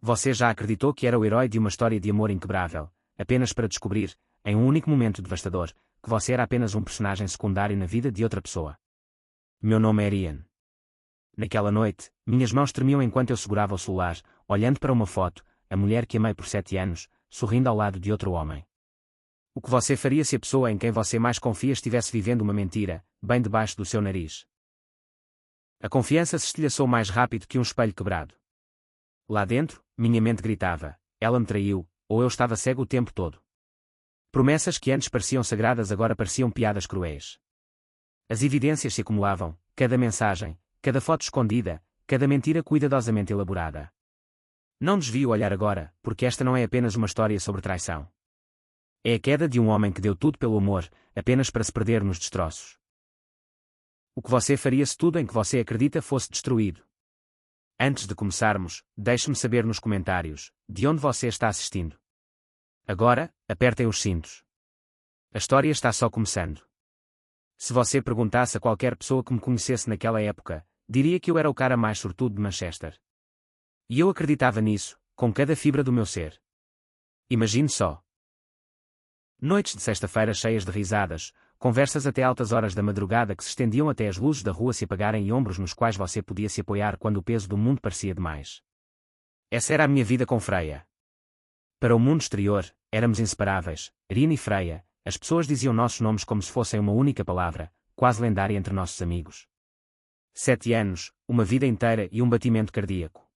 Você já acreditou que era o herói de uma história de amor inquebrável, apenas para descobrir, em um único momento devastador, que você era apenas um personagem secundário na vida de outra pessoa. Meu nome é Ian. Naquela noite, minhas mãos tremiam enquanto eu segurava o celular, olhando para uma foto, a mulher que amei por 7 anos, sorrindo ao lado de outro homem. O que você faria se a pessoa em quem você mais confia estivesse vivendo uma mentira, bem debaixo do seu nariz? A confiança se estilhaçou mais rápido que um espelho quebrado. Lá dentro, minha mente gritava, ela me traiu, ou eu estava cego o tempo todo. Promessas que antes pareciam sagradas agora pareciam piadas cruéis. As evidências se acumulavam, cada mensagem, cada foto escondida, cada mentira cuidadosamente elaborada. Não desvio o olhar agora, porque esta não é apenas uma história sobre traição. É a queda de um homem que deu tudo pelo amor, apenas para se perder nos destroços. O que você faria se tudo em que você acredita fosse destruído? Antes de começarmos, deixe-me saber nos comentários, de onde você está assistindo. Agora, apertem os cintos. A história está só começando. Se você perguntasse a qualquer pessoa que me conhecesse naquela época, diria que eu era o cara mais sortudo de Manchester. E eu acreditava nisso, com cada fibra do meu ser. Imagine só. Noites de sexta-feira cheias de risadas, conversas até altas horas da madrugada que se estendiam até as luzes da rua se apagarem e ombros nos quais você podia se apoiar quando o peso do mundo parecia demais. Essa era a minha vida com Freya. Para o mundo exterior, éramos inseparáveis, Rina e Freya, as pessoas diziam nossos nomes como se fossem uma única palavra, quase lendária entre nossos amigos. 7 anos, uma vida inteira e um batimento cardíaco.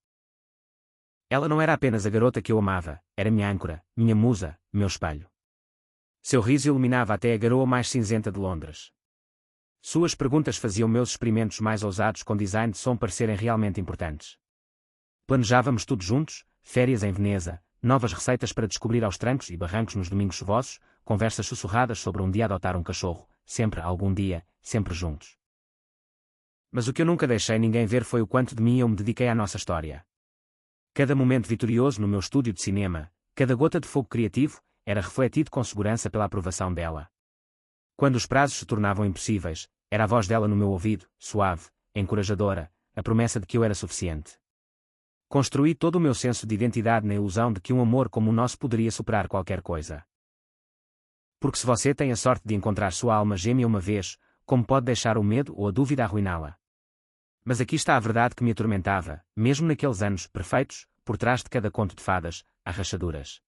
Ela não era apenas a garota que eu amava, era minha âncora, minha musa, meu espelho. Seu riso iluminava até a garoa mais cinzenta de Londres. Suas perguntas faziam meus experimentos mais ousados com design de som parecerem realmente importantes. Planejávamos tudo juntos, férias em Veneza, novas receitas para descobrir aos trancos e barrancos nos domingos chuvosos, conversas sussurradas sobre um dia adotar um cachorro, sempre algum dia, sempre juntos. Mas o que eu nunca deixei ninguém ver foi o quanto de mim eu me dediquei à nossa história. Cada momento vitorioso no meu estúdio de cinema, cada gota de fogo criativo, era refletido com segurança pela aprovação dela. Quando os prazos se tornavam impossíveis, era a voz dela no meu ouvido, suave, encorajadora, a promessa de que eu era suficiente. Construí todo o meu senso de identidade na ilusão de que um amor como o nosso poderia superar qualquer coisa. Porque se você tem a sorte de encontrar sua alma gêmea uma vez, como pode deixar o medo ou a dúvida arruiná-la? Mas aqui está a verdade que me atormentava, mesmo naqueles anos perfeitos, por trás de cada conto de fadas, há rachaduras.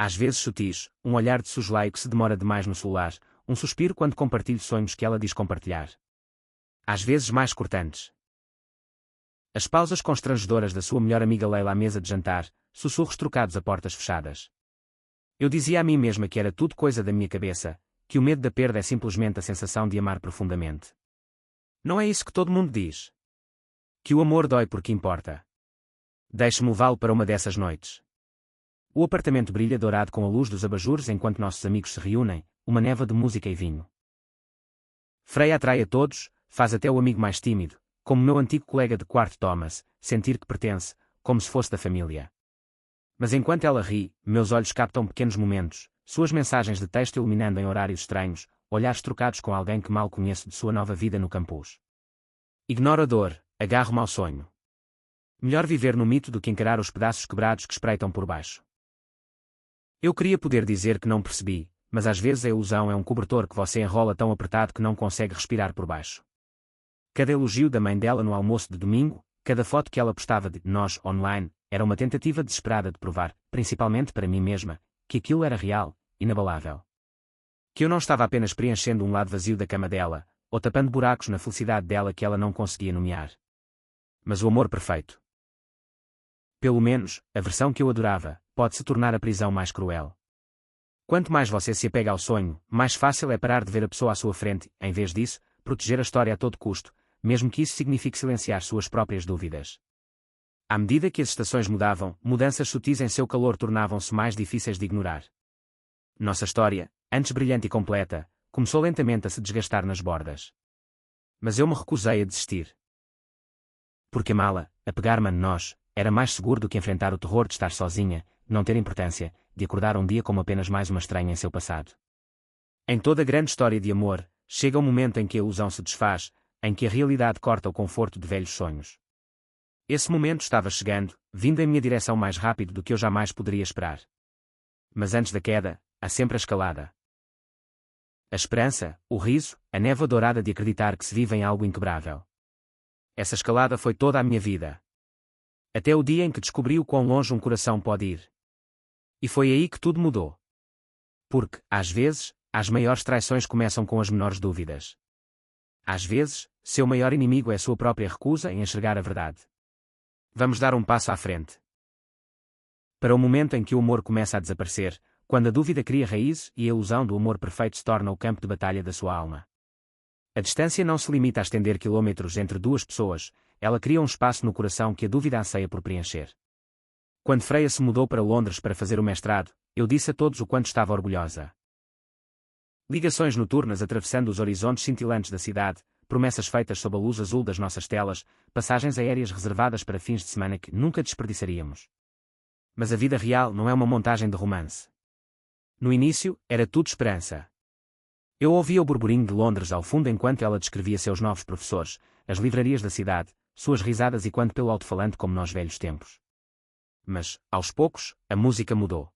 Às vezes sutis, um olhar de soslaio que se demora demais no celular, um suspiro quando compartilho sonhos que ela diz compartilhar. Às vezes mais cortantes. As pausas constrangedoras da sua melhor amiga Leila à mesa de jantar, sussurros trocados a portas fechadas. Eu dizia a mim mesma que era tudo coisa da minha cabeça, que o medo da perda é simplesmente a sensação de amar profundamente. Não é isso que todo mundo diz. Que o amor dói porque importa. Deixe-me levá-lo para uma dessas noites. O apartamento brilha dourado com a luz dos abajures enquanto nossos amigos se reúnem, uma névoa de música e vinho. Freya atrai a todos, faz até o amigo mais tímido, como meu antigo colega de quarto Thomas, sentir que pertence, como se fosse da família. Mas enquanto ela ri, meus olhos captam pequenos momentos, suas mensagens de texto iluminando em horários estranhos, olhares trocados com alguém que mal conheço de sua nova vida no campus. Ignoro a dor, agarro-me ao sonho. Melhor viver no mito do que encarar os pedaços quebrados que espreitam por baixo. Eu queria poder dizer que não percebi, mas às vezes a ilusão é um cobertor que você enrola tão apertado que não consegue respirar por baixo. Cada elogio da mãe dela no almoço de domingo, cada foto que ela postava de nós online, era uma tentativa desesperada de provar, principalmente para mim mesma, que aquilo era real, inabalável. Que eu não estava apenas preenchendo um lado vazio da cama dela, ou tapando buracos na felicidade dela que ela não conseguia nomear. Mas o amor perfeito. Pelo menos, a versão que eu adorava, pode se tornar a prisão mais cruel. Quanto mais você se apega ao sonho, mais fácil é parar de ver a pessoa à sua frente, em vez disso, proteger a história a todo custo, mesmo que isso signifique silenciar suas próprias dúvidas. À medida que as estações mudavam, mudanças sutis em seu calor tornavam-se mais difíceis de ignorar. Nossa história, antes brilhante e completa, começou lentamente a se desgastar nas bordas. Mas eu me recusei a desistir. Porque amá-la, apegar-me a nós, era mais seguro do que enfrentar o terror de estar sozinha, de não ter importância, de acordar um dia como apenas mais uma estranha em seu passado. Em toda grande história de amor, chega um momento em que a ilusão se desfaz, em que a realidade corta o conforto de velhos sonhos. Esse momento estava chegando, vindo em minha direção mais rápido do que eu jamais poderia esperar. Mas antes da queda, há sempre a escalada. A esperança, o riso, a névoa dourada de acreditar que se vive em algo inquebrável. Essa escalada foi toda a minha vida. Até o dia em que descobri o quão longe um coração pode ir. E foi aí que tudo mudou. Porque, às vezes, as maiores traições começam com as menores dúvidas. Às vezes, seu maior inimigo é sua própria recusa em enxergar a verdade. Vamos dar um passo à frente. Para o momento em que o amor começa a desaparecer, quando a dúvida cria raízes e a ilusão do amor perfeito se torna o campo de batalha da sua alma. A distância não se limita a estender quilômetros entre duas pessoas, ela cria um espaço no coração que a dúvida anseia por preencher. Quando Freya se mudou para Londres para fazer o mestrado, eu disse a todos o quanto estava orgulhosa. Ligações noturnas atravessando os horizontes cintilantes da cidade, promessas feitas sob a luz azul das nossas telas, passagens aéreas reservadas para fins de semana que nunca desperdiçaríamos. Mas a vida real não é uma montagem de romance. No início, era tudo esperança. Eu ouvia o burburinho de Londres ao fundo enquanto ela descrevia seus novos professores, as livrarias da cidade, suas risadas e quando pelo alto-falante como nos velhos tempos. Mas, aos poucos, a música mudou.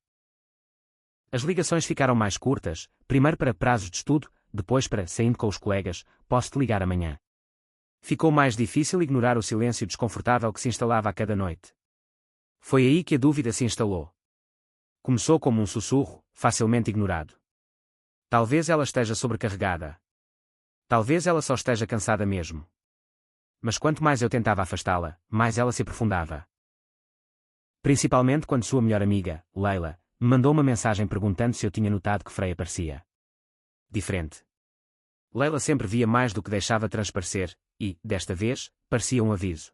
As ligações ficaram mais curtas, primeiro para prazos de estudo, depois para, saindo com os colegas, posso-te ligar amanhã. Ficou mais difícil ignorar o silêncio desconfortável que se instalava a cada noite. Foi aí que a dúvida se instalou. Começou como um sussurro, facilmente ignorado. Talvez ela esteja sobrecarregada. Talvez ela só esteja cansada mesmo. Mas quanto mais eu tentava afastá-la, mais ela se aprofundava. Principalmente quando sua melhor amiga, Leila, me mandou uma mensagem perguntando se eu tinha notado que Freya parecia diferente. Leila sempre via mais do que deixava transparecer, e, desta vez, parecia um aviso.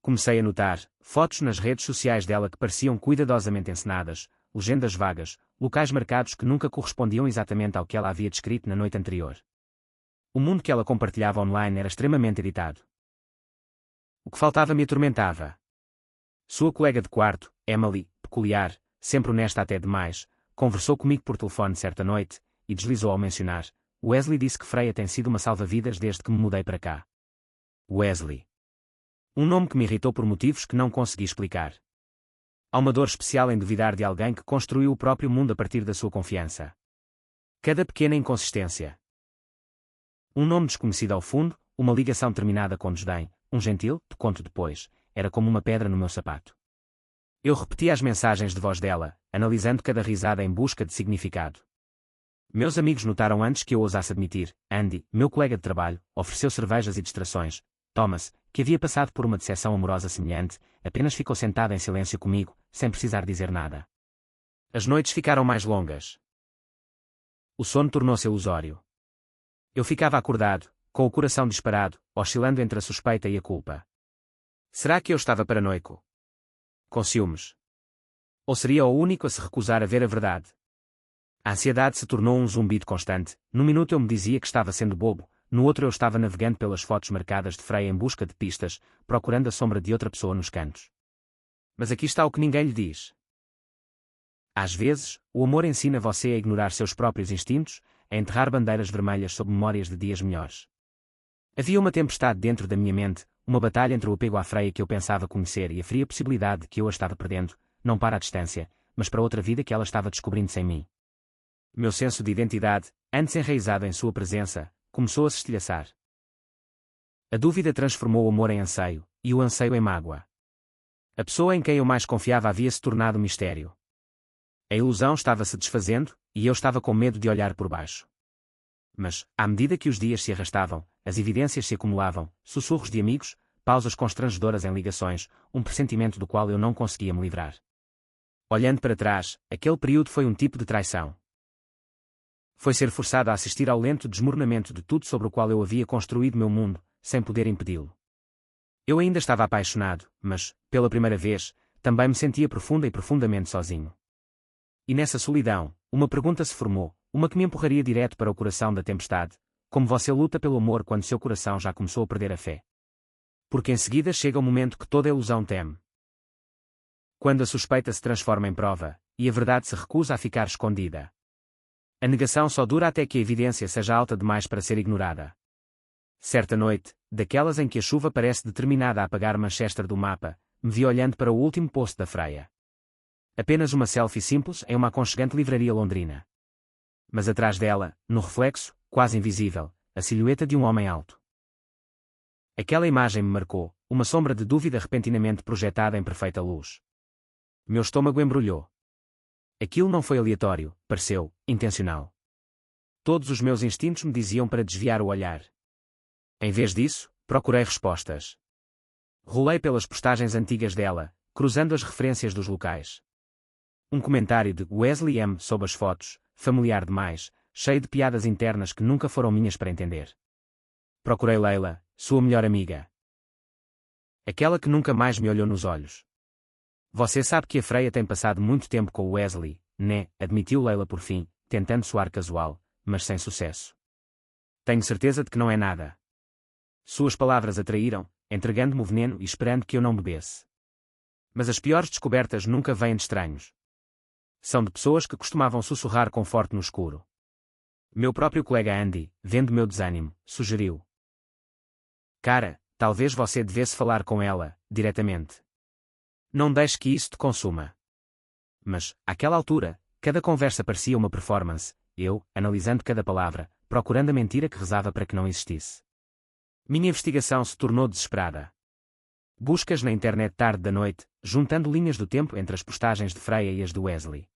Comecei a notar fotos nas redes sociais dela que pareciam cuidadosamente encenadas, legendas vagas, locais marcados que nunca correspondiam exatamente ao que ela havia descrito na noite anterior. O mundo que ela compartilhava online era extremamente editado. O que faltava me atormentava. Sua colega de quarto, Emily, peculiar, sempre honesta até demais, conversou comigo por telefone certa noite, e deslizou ao mencionar: Wesley disse que Freya tem sido uma salva-vidas desde que me mudei para cá. Wesley. Um nome que me irritou por motivos que não consegui explicar. Há uma dor especial em duvidar de alguém que construiu o próprio mundo a partir da sua confiança. Cada pequena inconsistência. Um nome desconhecido ao fundo, uma ligação terminada com desdém, um gentil, te conto depois, era como uma pedra no meu sapato. Eu repetia as mensagens de voz dela, analisando cada risada em busca de significado. Meus amigos notaram antes que eu ousasse admitir. Andy, meu colega de trabalho, ofereceu cervejas e distrações. Thomas, que havia passado por uma decepção amorosa semelhante, apenas ficou sentado em silêncio comigo, sem precisar dizer nada. As noites ficaram mais longas. O sono tornou-se ilusório. Eu ficava acordado, com o coração disparado, oscilando entre a suspeita e a culpa. Será que eu estava paranoico? Com ciúmes? Ou seria o único a se recusar a ver a verdade? A ansiedade se tornou um zumbido constante. Num minuto eu me dizia que estava sendo bobo, no outro eu estava navegando pelas fotos marcadas de Freya em busca de pistas, procurando a sombra de outra pessoa nos cantos. Mas aqui está o que ninguém lhe diz. Às vezes, o amor ensina você a ignorar seus próprios instintos, a enterrar bandeiras vermelhas sob memórias de dias melhores. Havia uma tempestade dentro da minha mente, uma batalha entre o apego à Freya que eu pensava conhecer e a fria possibilidade de que eu a estava perdendo, não para a distância, mas para outra vida que ela estava descobrindo sem mim. Meu senso de identidade, antes enraizado em sua presença, começou a se estilhaçar. A dúvida transformou o amor em anseio, e o anseio em mágoa. A pessoa em quem eu mais confiava havia se tornado um mistério. A ilusão estava se desfazendo, e eu estava com medo de olhar por baixo. Mas, à medida que os dias se arrastavam, as evidências se acumulavam, sussurros de amigos, pausas constrangedoras em ligações, um pressentimento do qual eu não conseguia me livrar. Olhando para trás, aquele período foi um tipo de traição. Foi ser forçado a assistir ao lento desmoronamento de tudo sobre o qual eu havia construído meu mundo, sem poder impedi-lo. Eu ainda estava apaixonado, mas, pela primeira vez, também me sentia profunda e profundamente sozinho. E nessa solidão, uma pergunta se formou, uma que me empurraria direto para o coração da tempestade: como você luta pelo amor quando seu coração já começou a perder a fé? Porque em seguida chega o momento que toda ilusão teme. Quando a suspeita se transforma em prova, e a verdade se recusa a ficar escondida. A negação só dura até que a evidência seja alta demais para ser ignorada. Certa noite, daquelas em que a chuva parece determinada a apagar Manchester do mapa, me vi olhando para o último post da Freia. Apenas uma selfie simples em uma aconchegante livraria londrina. Mas atrás dela, no reflexo, quase invisível, a silhueta de um homem alto. Aquela imagem me marcou, uma sombra de dúvida repentinamente projetada em perfeita luz. Meu estômago embrulhou. Aquilo não foi aleatório, pareceu intencional. Todos os meus instintos me diziam para desviar o olhar. Em vez disso, procurei respostas. Rolei pelas postagens antigas dela, cruzando as referências dos locais. Um comentário de Wesley M. sob as fotos, familiar demais, cheio de piadas internas que nunca foram minhas para entender. Procurei Leila, sua melhor amiga. Aquela que nunca mais me olhou nos olhos. Você sabe que a Freia tem passado muito tempo com o Wesley, né? Admitiu Leila por fim, tentando soar casual, mas sem sucesso. Tenho certeza de que não é nada. Suas palavras atraíram, entregando-me o veneno e esperando que eu não bebesse. Mas as piores descobertas nunca vêm de estranhos. São de pessoas que costumavam sussurrar conforto no escuro. Meu próprio colega Andy, vendo meu desânimo, sugeriu. Cara, talvez você devesse falar com ela, diretamente. Não deixe que isso te consuma. Mas, àquela altura, cada conversa parecia uma performance, eu, analisando cada palavra, procurando a mentira que rezava para que não existisse. Minha investigação se tornou desesperada. Buscas na internet tarde da noite, juntando linhas do tempo entre as postagens de Freia e as de Wesley.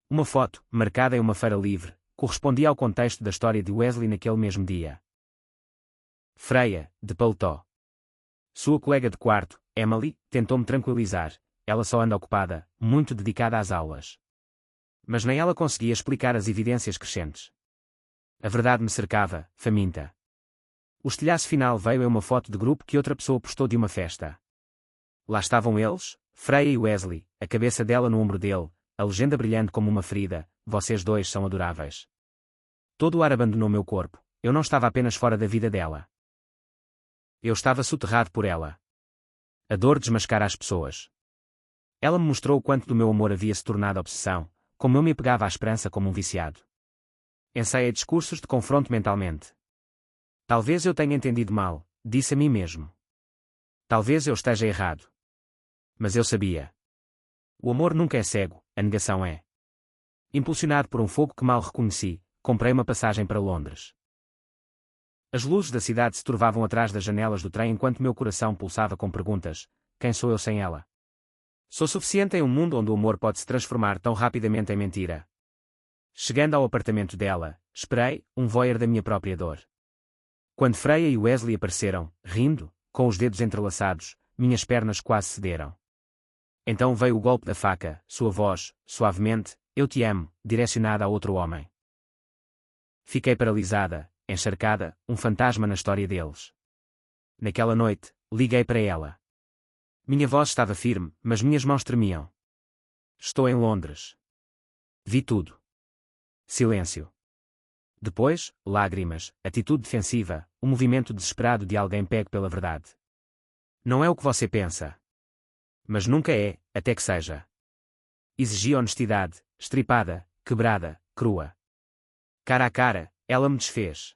Uma foto, marcada em uma feira livre, correspondia ao contexto da história de Wesley naquele mesmo dia. Freia, de paletó. Sua colega de quarto, Emily, tentou-me tranquilizar, ela só anda ocupada, muito dedicada às aulas. Mas nem ela conseguia explicar as evidências crescentes. A verdade me cercava, faminta. O estilhaço final veio em uma foto de grupo que outra pessoa postou de uma festa. Lá estavam eles, Freia e Wesley, a cabeça dela no ombro dele, a legenda brilhando como uma ferida, vocês dois são adoráveis. Todo o ar abandonou meu corpo, eu não estava apenas fora da vida dela. Eu estava soterrado por ela. A dor desmascara as pessoas. Ela me mostrou o quanto do meu amor havia se tornado obsessão, como eu me apegava à esperança como um viciado. Ensaiei discursos de confronto mentalmente. Talvez eu tenha entendido mal, disse a mim mesmo. Talvez eu esteja errado. Mas eu sabia. O amor nunca é cego, a negação é. Impulsionado por um fogo que mal reconheci, comprei uma passagem para Londres. As luzes da cidade se turvavam atrás das janelas do trem enquanto meu coração pulsava com perguntas: quem sou eu sem ela? Sou suficiente em um mundo onde o amor pode se transformar tão rapidamente em mentira. Chegando ao apartamento dela, esperei, um voyeur da minha própria dor. Quando Freia e Wesley apareceram, rindo, com os dedos entrelaçados, minhas pernas quase cederam. Então veio o golpe da faca, sua voz, suavemente, eu te amo, direcionada a outro homem. Fiquei paralisada, encharcada, um fantasma na história deles. Naquela noite, liguei para ela. Minha voz estava firme, mas minhas mãos tremiam. Estou em Londres. Vi tudo. Silêncio. Depois, lágrimas, atitude defensiva, o movimento desesperado de alguém pego pela verdade. Não é o que você pensa. Mas nunca é, até que seja. Exigi honestidade, estripada, quebrada, crua. Cara a cara, ela me desfez.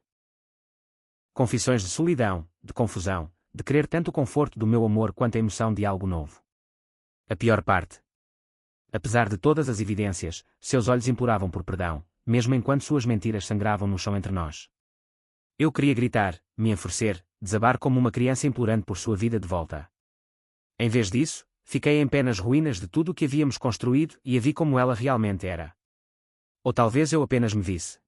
Confissões de solidão, de confusão, de querer tanto o conforto do meu amor quanto a emoção de algo novo. A pior parte. Apesar de todas as evidências, seus olhos imploravam por perdão, mesmo enquanto suas mentiras sangravam no chão entre nós. Eu queria gritar, me enfurecer, desabar como uma criança implorando por sua vida de volta. Em vez disso, fiquei em pé nas ruínas de tudo o que havíamos construído e a vi como ela realmente era. Ou talvez eu apenas me visse.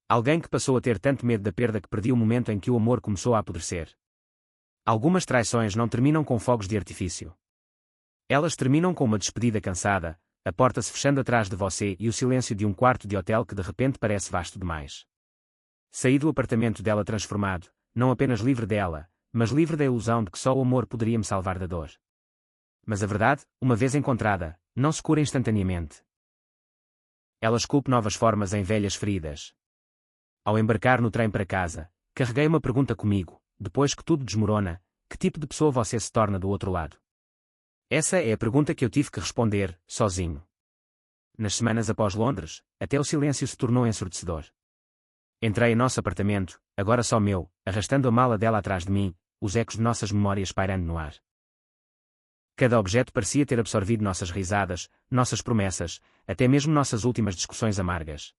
Alguém que passou a ter tanto medo da perda que perdi o momento em que o amor começou a apodrecer. Algumas traições não terminam com fogos de artifício. Elas terminam com uma despedida cansada, a porta se fechando atrás de você e o silêncio de um quarto de hotel que de repente parece vasto demais. Saí do apartamento dela transformado, não apenas livre dela, mas livre da ilusão de que só o amor poderia me salvar da dor. Mas a verdade, uma vez encontrada, não se cura instantaneamente. Ela esculpe novas formas em velhas feridas. Ao embarcar no trem para casa, carreguei uma pergunta comigo: depois que tudo desmorona, que tipo de pessoa você se torna do outro lado? Essa é a pergunta que eu tive que responder, sozinho. Nas semanas após Londres, até o silêncio se tornou ensurdecedor. Entrei em nosso apartamento, agora só meu, arrastando a mala dela atrás de mim, os ecos de nossas memórias pairando no ar. Cada objeto parecia ter absorvido nossas risadas, nossas promessas, até mesmo nossas últimas discussões amargas.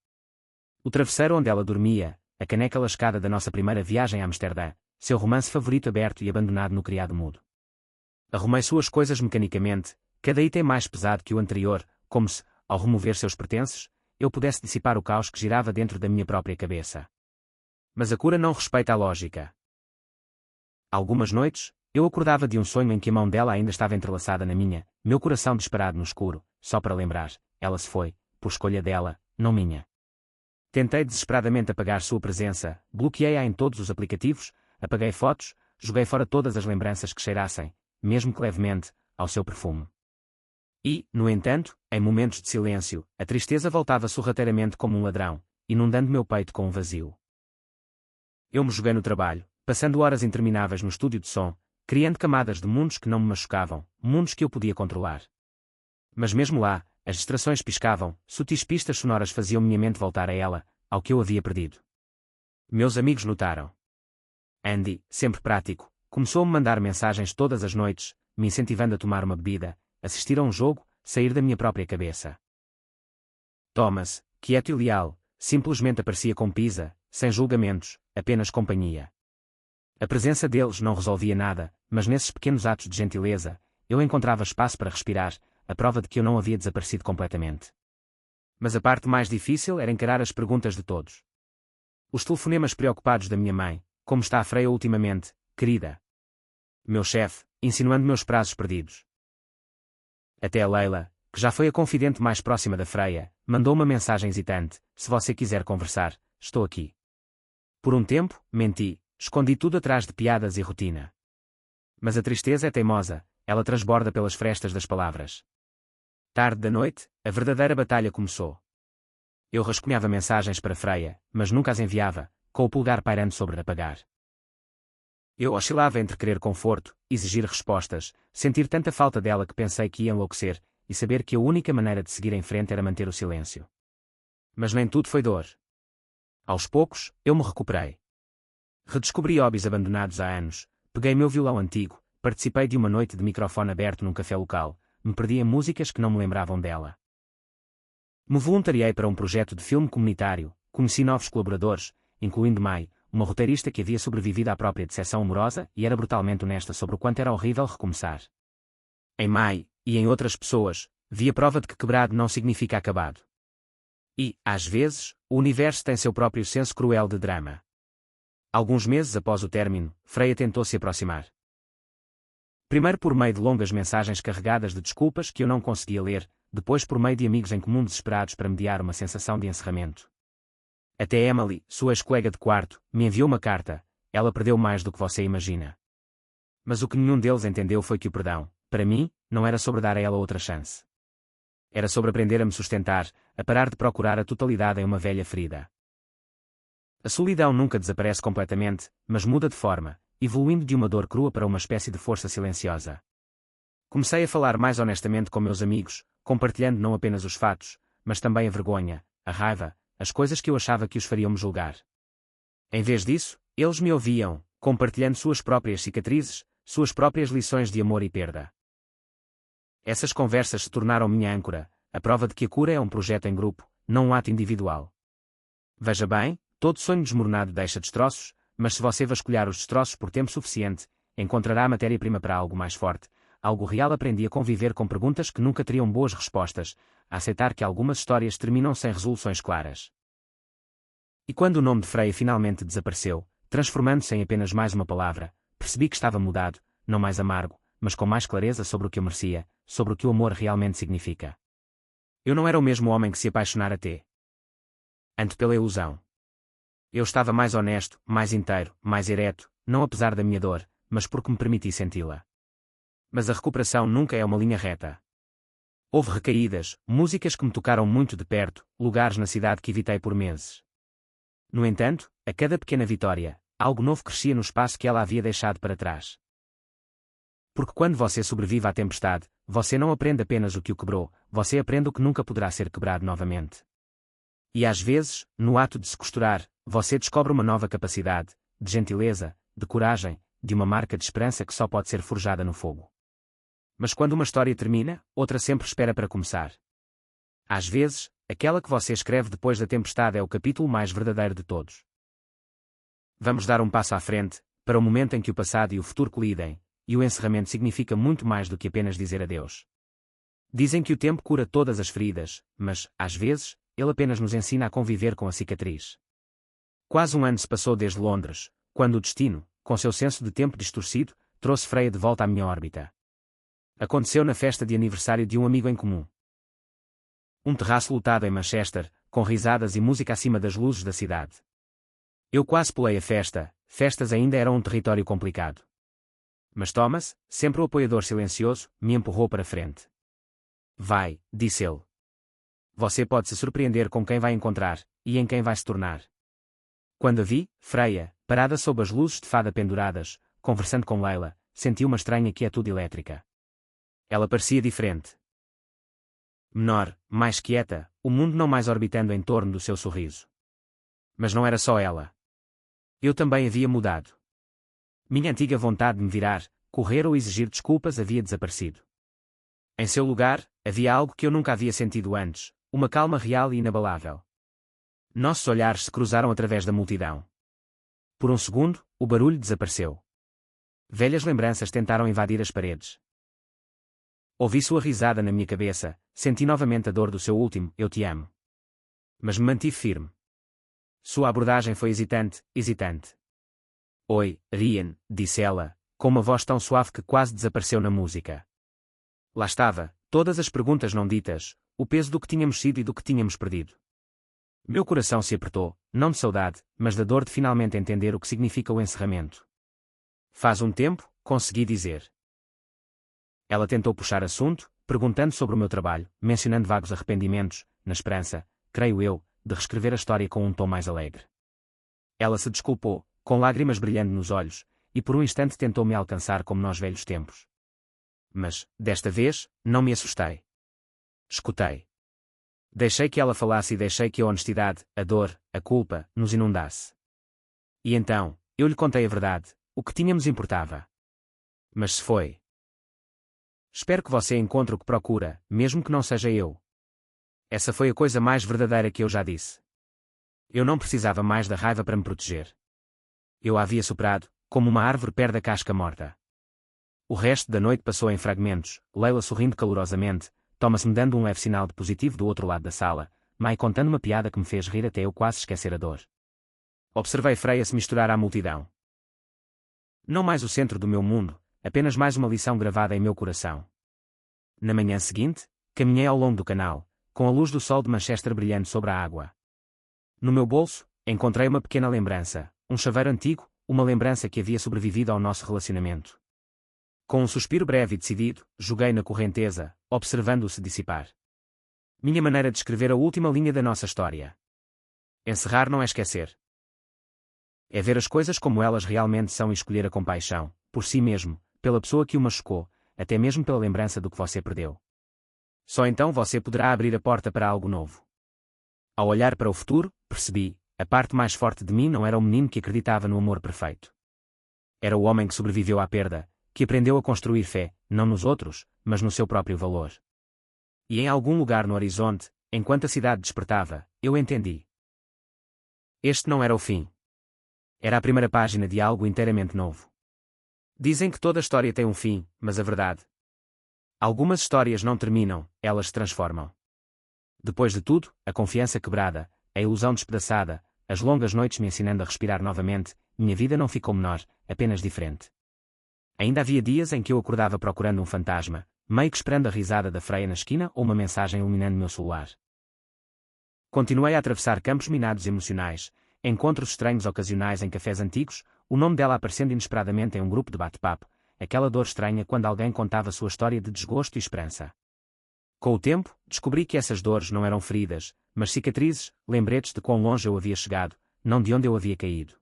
O travesseiro onde ela dormia, a caneca lascada da nossa primeira viagem a Amsterdã, seu romance favorito aberto e abandonado no criado mudo. Arrumei suas coisas mecanicamente, cada item mais pesado que o anterior, como se, ao remover seus pertences, eu pudesse dissipar o caos que girava dentro da minha própria cabeça. Mas a cura não respeita a lógica. Algumas noites, eu acordava de um sonho em que a mão dela ainda estava entrelaçada na minha, meu coração disparado no escuro, só para lembrar, ela se foi, por escolha dela, não minha. Tentei desesperadamente apagar sua presença, bloqueei-a em todos os aplicativos, apaguei fotos, joguei fora todas as lembranças que cheirassem, mesmo que levemente, ao seu perfume. E, no entanto, em momentos de silêncio, a tristeza voltava sorrateiramente como um ladrão, inundando meu peito com um vazio. Eu me joguei no trabalho, passando horas intermináveis no estúdio de som, criando camadas de mundos que não me machucavam, mundos que eu podia controlar. Mas mesmo lá, as distrações piscavam, sutis pistas sonoras faziam minha mente voltar a ela, ao que eu havia perdido. Meus amigos notaram. Andy, sempre prático, começou a me mandar mensagens todas as noites, me incentivando a tomar uma bebida, assistir a um jogo, sair da minha própria cabeça. Thomas, quieto e leal, simplesmente aparecia com pizza, sem julgamentos, apenas companhia. A presença deles não resolvia nada, mas nesses pequenos atos de gentileza, eu encontrava espaço para respirar, a prova de que eu não havia desaparecido completamente. Mas a parte mais difícil era encarar as perguntas de todos. Os telefonemas preocupados da minha mãe, como está a Freia ultimamente, querida? Meu chefe, insinuando meus prazos perdidos. Até a Leila, que já foi a confidente mais próxima da Freia, mandou uma mensagem hesitante, se você quiser conversar, estou aqui. Por um tempo, menti, escondi tudo atrás de piadas e rotina. Mas a tristeza é teimosa, ela transborda pelas frestas das palavras. Tarde da noite, a verdadeira batalha começou. Eu rascunhava mensagens para Freia, mas nunca as enviava, com o polegar pairando sobre apagar. Eu oscilava entre querer conforto, exigir respostas, sentir tanta falta dela que pensei que ia enlouquecer, e saber que a única maneira de seguir em frente era manter o silêncio. Mas nem tudo foi dor. Aos poucos, eu me recuperei. Redescobri hobbies abandonados há anos, peguei meu violão antigo, participei de uma noite de microfone aberto num café local, me perdi em músicas que não me lembravam dela. Me voluntariei para um projeto de filme comunitário, conheci novos colaboradores, incluindo Mai, uma roteirista que havia sobrevivido à própria decepção amorosa e era brutalmente honesta sobre o quanto era horrível recomeçar. Em Mai, e em outras pessoas, vi a prova de que quebrado não significa acabado. E, às vezes, o universo tem seu próprio senso cruel de drama. Alguns meses após o término, Freia tentou se aproximar. Primeiro por meio de longas mensagens carregadas de desculpas que eu não conseguia ler, depois por meio de amigos em comum desesperados para mediar uma sensação de encerramento. Até Emily, sua ex-colega de quarto, me enviou uma carta, ela perdeu mais do que você imagina. Mas o que nenhum deles entendeu foi que o perdão, para mim, não era sobre dar a ela outra chance. Era sobre aprender a me sustentar, a parar de procurar a totalidade em uma velha ferida. A solidão nunca desaparece completamente, mas muda de forma, evoluindo de uma dor crua para uma espécie de força silenciosa. Comecei a falar mais honestamente com meus amigos, compartilhando não apenas os fatos, mas também a vergonha, a raiva, as coisas que eu achava que os fariam me julgar. Em vez disso, eles me ouviam, compartilhando suas próprias cicatrizes, suas próprias lições de amor e perda. Essas conversas se tornaram minha âncora, a prova de que a cura é um projeto em grupo, não um ato individual. Veja bem, todo sonho desmoronado deixa destroços, mas se você vasculhar os destroços por tempo suficiente, encontrará matéria-prima para algo mais forte, algo real. Aprendi a conviver com perguntas que nunca teriam boas respostas, a aceitar que algumas histórias terminam sem resoluções claras. E quando o nome de Freia finalmente desapareceu, transformando-se em apenas mais uma palavra, percebi que estava mudado, não mais amargo, mas com mais clareza sobre o que eu merecia, sobre o que o amor realmente significa. Eu não era o mesmo homem que se apaixonara antes pela ilusão. Eu estava mais honesto, mais inteiro, mais ereto, não apesar da minha dor, mas porque me permiti senti-la. Mas a recuperação nunca é uma linha reta. Houve recaídas, músicas que me tocaram muito de perto, lugares na cidade que evitei por meses. No entanto, a cada pequena vitória, algo novo crescia no espaço que ela havia deixado para trás. Porque quando você sobrevive à tempestade, você não aprende apenas o que o quebrou, você aprende o que nunca poderá ser quebrado novamente. E às vezes, no ato de se costurar, você descobre uma nova capacidade, de gentileza, de coragem, de uma marca de esperança que só pode ser forjada no fogo. Mas quando uma história termina, outra sempre espera para começar. Às vezes, aquela que você escreve depois da tempestade é o capítulo mais verdadeiro de todos. Vamos dar um passo à frente, para o momento em que o passado e o futuro colidem, e o encerramento significa muito mais do que apenas dizer adeus. Dizem que o tempo cura todas as feridas, mas, às vezes, ele apenas nos ensina a conviver com a cicatriz. Quase um ano se passou desde Londres, quando o destino, com seu senso de tempo distorcido, trouxe Freya de volta à minha órbita. Aconteceu na festa de aniversário de um amigo em comum. Um terraço lotado em Manchester, com risadas e música acima das luzes da cidade. Eu quase pulei a festa, festas ainda eram um território complicado. Mas Thomas, sempre o apoiador silencioso, me empurrou para frente. Vai, disse ele. Você pode se surpreender com quem vai encontrar, e em quem vai se tornar. Quando a vi, Freya, parada sob as luzes de fada penduradas, conversando com Leila, senti uma estranha quietude elétrica. Ela parecia diferente. Menor, mais quieta, o mundo não mais orbitando em torno do seu sorriso. Mas não era só ela. Eu também havia mudado. Minha antiga vontade de me virar, correr ou exigir desculpas havia desaparecido. Em seu lugar, havia algo que eu nunca havia sentido antes, uma calma real e inabalável. Nossos olhares se cruzaram através da multidão. Por um segundo, o barulho desapareceu. Velhas lembranças tentaram invadir as paredes. Ouvi sua risada na minha cabeça, senti novamente a dor do seu último "eu te amo". Mas me mantive firme. Sua abordagem foi hesitante, hesitante. Oi, Ryan, disse ela, com uma voz tão suave que quase desapareceu na música. Lá estava, todas as perguntas não ditas, o peso do que tínhamos sido e do que tínhamos perdido. Meu coração se apertou, não de saudade, mas da dor de finalmente entender o que significa o encerramento. Faz um tempo, consegui dizer. Ela tentou puxar assunto, perguntando sobre o meu trabalho, mencionando vagos arrependimentos, na esperança, creio eu, de reescrever a história com um tom mais alegre. Ela se desculpou, com lágrimas brilhando nos olhos, e por um instante tentou me alcançar como nos velhos tempos. Mas, desta vez, não me assustei. Escutei. Deixei que ela falasse e deixei que a honestidade, a dor, a culpa, nos inundasse. E então, eu lhe contei a verdade, o que tínhamos importava. Mas se foi. Espero que você encontre o que procura, mesmo que não seja eu. Essa foi a coisa mais verdadeira que eu já disse. Eu não precisava mais da raiva para me proteger. Eu a havia superado, como uma árvore perde a casca morta. O resto da noite passou em fragmentos, Leila sorrindo calorosamente, Thomas me dando um leve sinal de positivo do outro lado da sala, Mai contando uma piada que me fez rir até eu quase esquecer a dor. Observei Freya se misturar à multidão. Não mais o centro do meu mundo, apenas mais uma lição gravada em meu coração. Na manhã seguinte, caminhei ao longo do canal, com a luz do sol de Manchester brilhando sobre a água. No meu bolso, encontrei uma pequena lembrança, um chaveiro antigo, uma lembrança que havia sobrevivido ao nosso relacionamento. Com um suspiro breve e decidido, joguei na correnteza, observando-o se dissipar. Minha maneira de escrever a última linha da nossa história. Encerrar não é esquecer. É ver as coisas como elas realmente são e escolher a compaixão, por si mesmo, pela pessoa que o machucou, até mesmo pela lembrança do que você perdeu. Só então você poderá abrir a porta para algo novo. Ao olhar para o futuro, percebi, a parte mais forte de mim não era o menino que acreditava no amor perfeito. Era o homem que sobreviveu à perda, que aprendeu a construir fé, não nos outros, mas no seu próprio valor. E em algum lugar no horizonte, enquanto a cidade despertava, eu entendi. Este não era o fim. Era a primeira página de algo inteiramente novo. Dizem que toda história tem um fim, mas a verdade. Algumas histórias não terminam, elas se transformam. Depois de tudo, a confiança quebrada, a ilusão despedaçada, as longas noites me ensinando a respirar novamente, minha vida não ficou menor, apenas diferente. Ainda havia dias em que eu acordava procurando um fantasma, meio que esperando a risada da Freya na esquina ou uma mensagem iluminando meu celular. Continuei a atravessar campos minados emocionais, encontros estranhos ocasionais em cafés antigos, o nome dela aparecendo inesperadamente em um grupo de bate-papo, aquela dor estranha quando alguém contava sua história de desgosto e esperança. Com o tempo, descobri que essas dores não eram feridas, mas cicatrizes, lembretes de quão longe eu havia chegado, não de onde eu havia caído.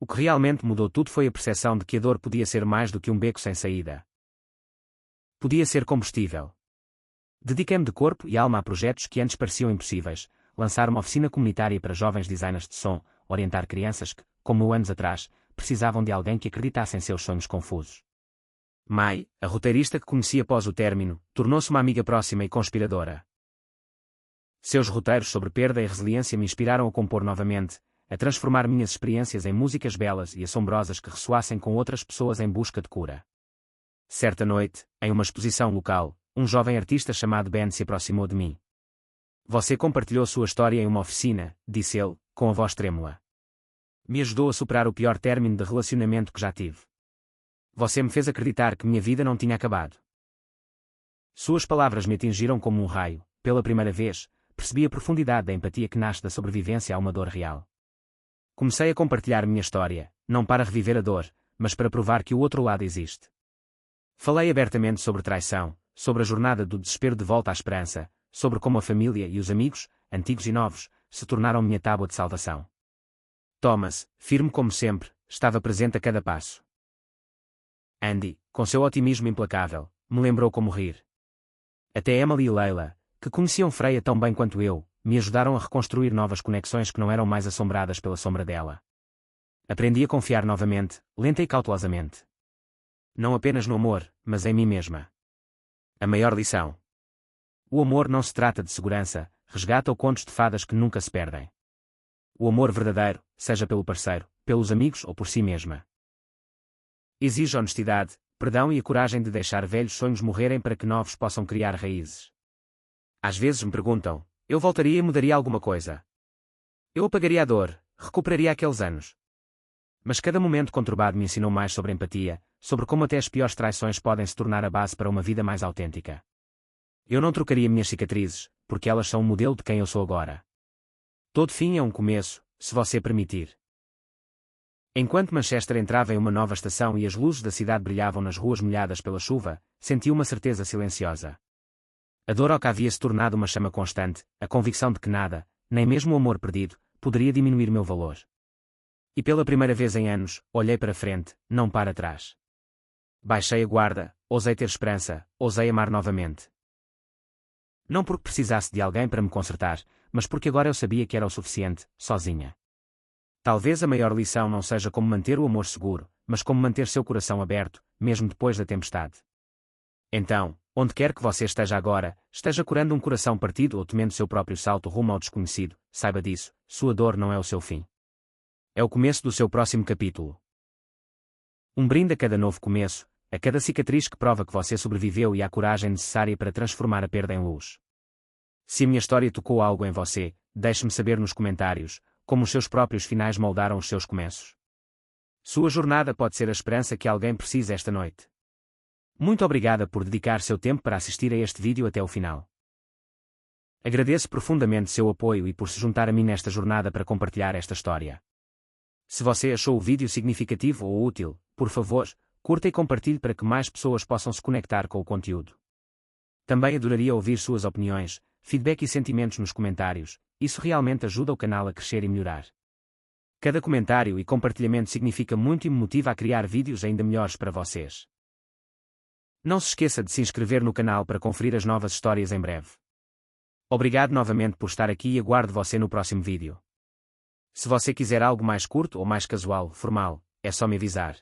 O que realmente mudou tudo foi a percepção de que a dor podia ser mais do que um beco sem saída. Podia ser combustível. Dediquei-me de corpo e alma a projetos que antes pareciam impossíveis, lançar uma oficina comunitária para jovens designers de som, orientar crianças que, como anos atrás, precisavam de alguém que acreditasse em seus sonhos confusos. Mai, a roteirista que conheci após o término, tornou-se uma amiga próxima e conspiradora. Seus roteiros sobre perda e resiliência me inspiraram a compor novamente, a transformar minhas experiências em músicas belas e assombrosas que ressoassem com outras pessoas em busca de cura. Certa noite, em uma exposição local, um jovem artista chamado Ben se aproximou de mim. Você compartilhou sua história em uma oficina, disse ele, com a voz trêmula. Me ajudou a superar o pior término de relacionamento que já tive. Você me fez acreditar que minha vida não tinha acabado. Suas palavras me atingiram como um raio. Pela primeira vez, percebi a profundidade da empatia que nasce da sobrevivência a uma dor real. Comecei a compartilhar minha história, não para reviver a dor, mas para provar que o outro lado existe. Falei abertamente sobre traição, sobre a jornada do desespero de volta à esperança, sobre como a família e os amigos, antigos e novos, se tornaram minha tábua de salvação. Thomas, firme como sempre, estava presente a cada passo. Andy, com seu otimismo implacável, me lembrou como rir. Até Emily e Leila, que conheciam Freya tão bem quanto eu, me ajudaram a reconstruir novas conexões que não eram mais assombradas pela sombra dela. Aprendi a confiar novamente, lenta e cautelosamente. Não apenas no amor, mas em mim mesma. A maior lição. O amor não se trata de segurança, resgata ou contos de fadas que nunca se perdem. O amor verdadeiro, seja pelo parceiro, pelos amigos ou por si mesma. Exige honestidade, perdão e a coragem de deixar velhos sonhos morrerem para que novos possam criar raízes. Às vezes me perguntam, eu voltaria e mudaria alguma coisa. Eu apagaria a dor, recuperaria aqueles anos. Mas cada momento conturbado me ensinou mais sobre empatia, sobre como até as piores traições podem se tornar a base para uma vida mais autêntica. Eu não trocaria minhas cicatrizes, porque elas são um modelo de quem eu sou agora. Todo fim é um começo, se você permitir. Enquanto Manchester entrava em uma nova estação e as luzes da cidade brilhavam nas ruas molhadas pela chuva, senti uma certeza silenciosa. A dor ao que havia se tornado uma chama constante, a convicção de que nada, nem mesmo o amor perdido, poderia diminuir meu valor. E pela primeira vez em anos, olhei para frente, não para trás. Baixei a guarda, ousei ter esperança, ousei amar novamente. Não porque precisasse de alguém para me consertar, mas porque agora eu sabia que era o suficiente, sozinha. Talvez a maior lição não seja como manter o amor seguro, mas como manter seu coração aberto, mesmo depois da tempestade. Então, onde quer que você esteja agora, esteja curando um coração partido ou temendo seu próprio salto rumo ao desconhecido, saiba disso, sua dor não é o seu fim. É o começo do seu próximo capítulo. Um brinde a cada novo começo, a cada cicatriz que prova que você sobreviveu e à coragem necessária para transformar a perda em luz. Se a minha história tocou algo em você, deixe-me saber nos comentários, como os seus próprios finais moldaram os seus começos. Sua jornada pode ser a esperança que alguém precisa esta noite. Muito obrigada por dedicar seu tempo para assistir a este vídeo até o final. Agradeço profundamente seu apoio e por se juntar a mim nesta jornada para compartilhar esta história. Se você achou o vídeo significativo ou útil, por favor, curta e compartilhe para que mais pessoas possam se conectar com o conteúdo. Também adoraria ouvir suas opiniões, feedback e sentimentos nos comentários, isso realmente ajuda o canal a crescer e melhorar. Cada comentário e compartilhamento significa muito e me motiva a criar vídeos ainda melhores para vocês. Não se esqueça de se inscrever no canal para conferir as novas histórias em breve. Obrigado novamente por estar aqui e aguardo você no próximo vídeo. Se você quiser algo mais curto ou mais casual, formal, é só me avisar.